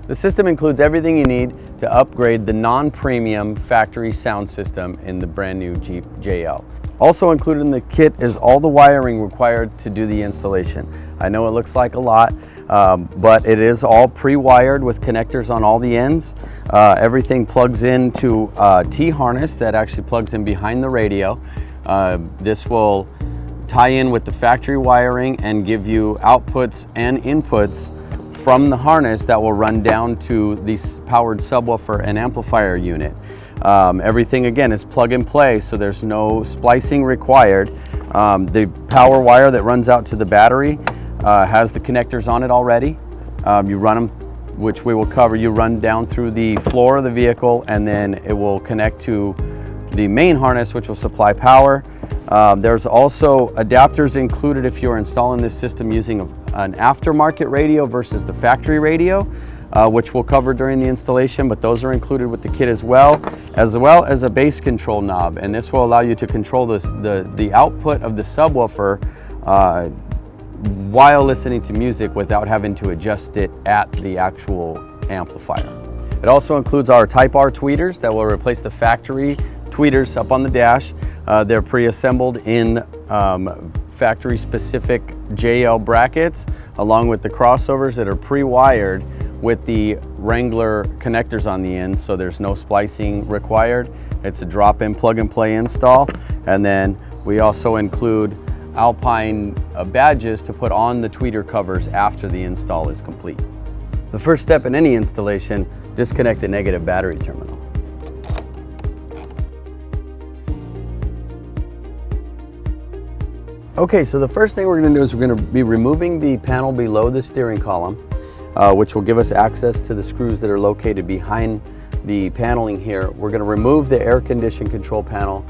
The system includes everything you need to upgrade the non-premium factory sound system in the brand new Jeep JL. Also included in the kit is all the wiring required to do the installation. I know it looks like a lot, but it is all pre-wired with connectors on all the ends. Everything plugs into a T-harness that actually plugs in behind the radio. This will tie in with the factory wiring and give you outputs and inputs from the harness that will run down to the powered subwoofer and amplifier unit. Everything again is plug and play, so there's no splicing required. The power wire that runs out to the battery has the connectors on it already. You run them, which we will cover. You run down through the floor of the vehicle, and then it will connect to the main harness, which will supply power. There's also adapters included if you're installing this system using an aftermarket radio versus the factory radio, which we'll cover during the installation, but those are included with the kit as well as a bass control knob. And this will allow you to control the output of the subwoofer while listening to music without having to adjust it at the actual amplifier. It also includes our Type R tweeters that will replace the factory tweeters up on the dash. They're pre-assembled in factory-specific JL brackets, along with the crossovers that are pre-wired with the Wrangler connectors on the end, so there's no splicing required. It's a drop-in plug-and-play install. And then we also include Alpine badges to put on the tweeter covers after the install is complete. The first step in any installation, disconnect the negative battery terminal. Okay, so the first thing we're going to do is we're going to be removing the panel below the steering column, which will give us access to the screws that are located behind the paneling here. We're going to remove the air condition control panel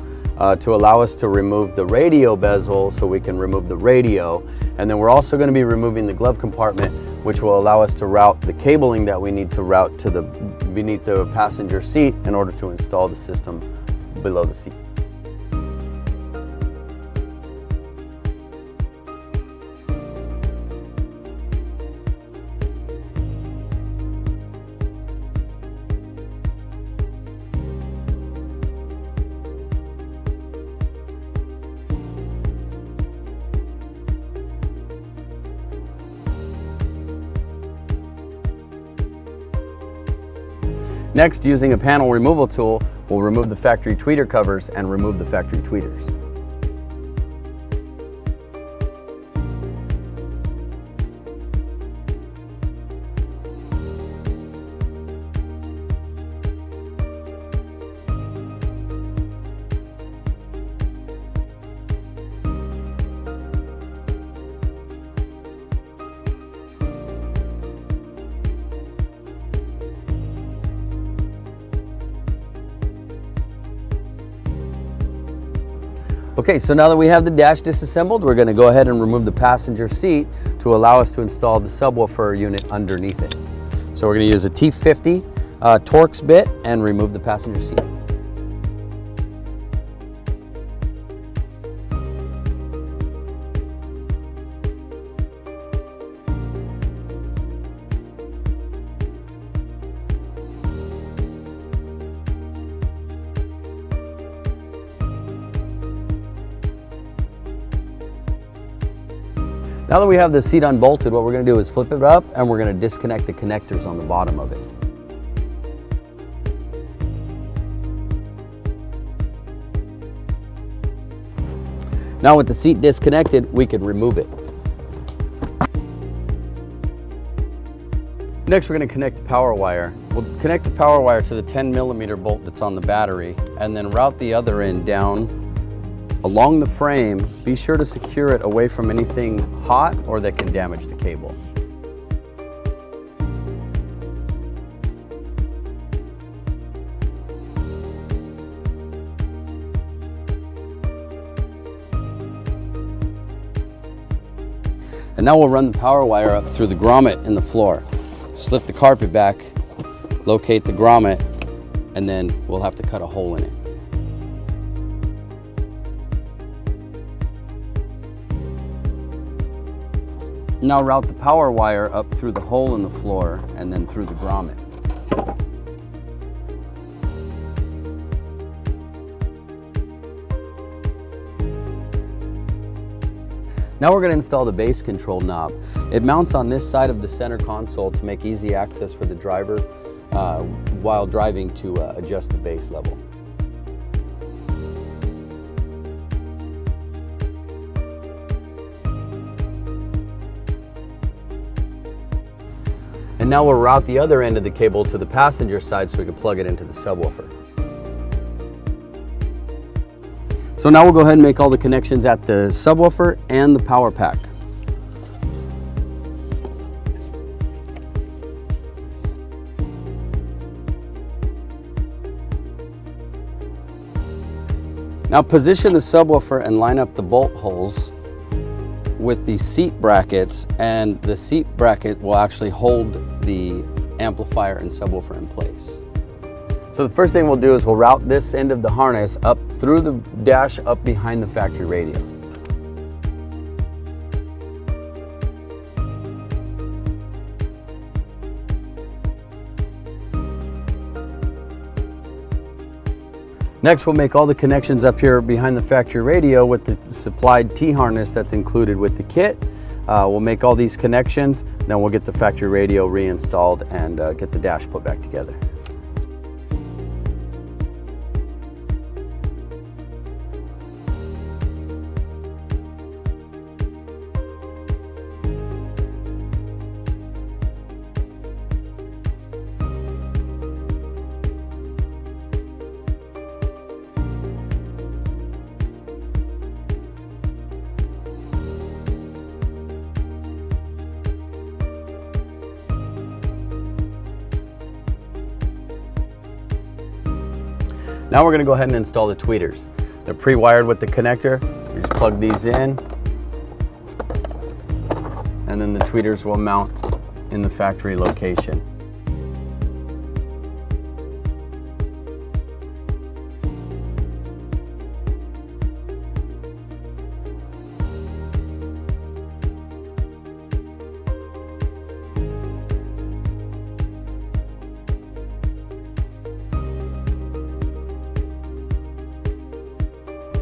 to allow us to remove the radio bezel so we can remove the radio. And then we're also going to be removing the glove compartment, which will allow us to route the cabling that we need to route to beneath the passenger seat in order to install the system below the seat. Next, using a panel removal tool, we'll remove the factory tweeter covers and remove the factory tweeters. Okay, so now that we have the dash disassembled, we're going to go ahead and remove the passenger seat to allow us to install the subwoofer unit underneath it. So we're going to use a T50 Torx bit and remove the passenger seat. Now that we have the seat unbolted, what we're going to do is flip it up and we're going to disconnect the connectors on the bottom of it. Now with the seat disconnected, we can remove it. Next, we're going to connect the power wire. We'll connect the power wire to the 10mm bolt that's on the battery and then route the other end down along the frame. Be sure to secure it away from anything hot or that can damage the cable. And now we'll run the power wire up through the grommet in the floor. Just lift the carpet back, locate the grommet, and then we'll have to cut a hole in it. Now route the power wire up through the hole in the floor and then through the grommet. Now we're going to install the bass control knob. It mounts on this side of the center console to make easy access for the driver while driving to adjust the bass level. And now we'll route the other end of the cable to the passenger side so we can plug it into the subwoofer. So now we'll go ahead and make all the connections at the subwoofer and the power pack. Now position the subwoofer and line up the bolt holes with the seat brackets, and the seat bracket will actually hold the amplifier and subwoofer in place. So the first thing we'll do is we'll route this end of the harness up through the dash up behind the factory radio. Next, we'll make all the connections up here behind the factory radio with the supplied T-harness that's included with the kit. We'll make all these connections, then we'll get the factory radio reinstalled and get the dash put back together. Now we're going to go ahead and install the tweeters. They're pre-wired with the connector. We just plug these in, and then the tweeters will mount in the factory location.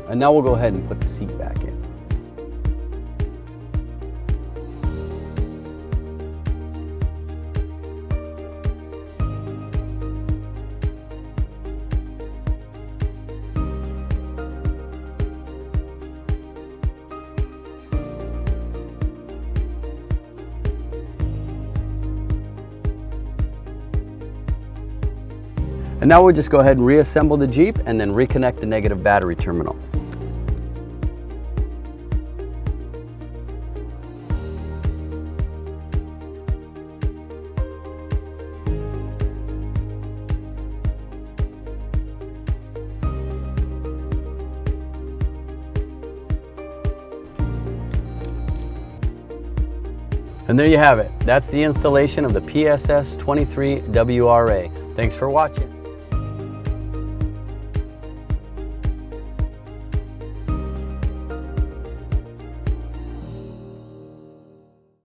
And now we'll go ahead and put the seat back in. And now we'll just go ahead and reassemble the Jeep and then reconnect the negative battery terminal. And there you have it. That's the installation of the PSS-23WRA. Thanks for watching.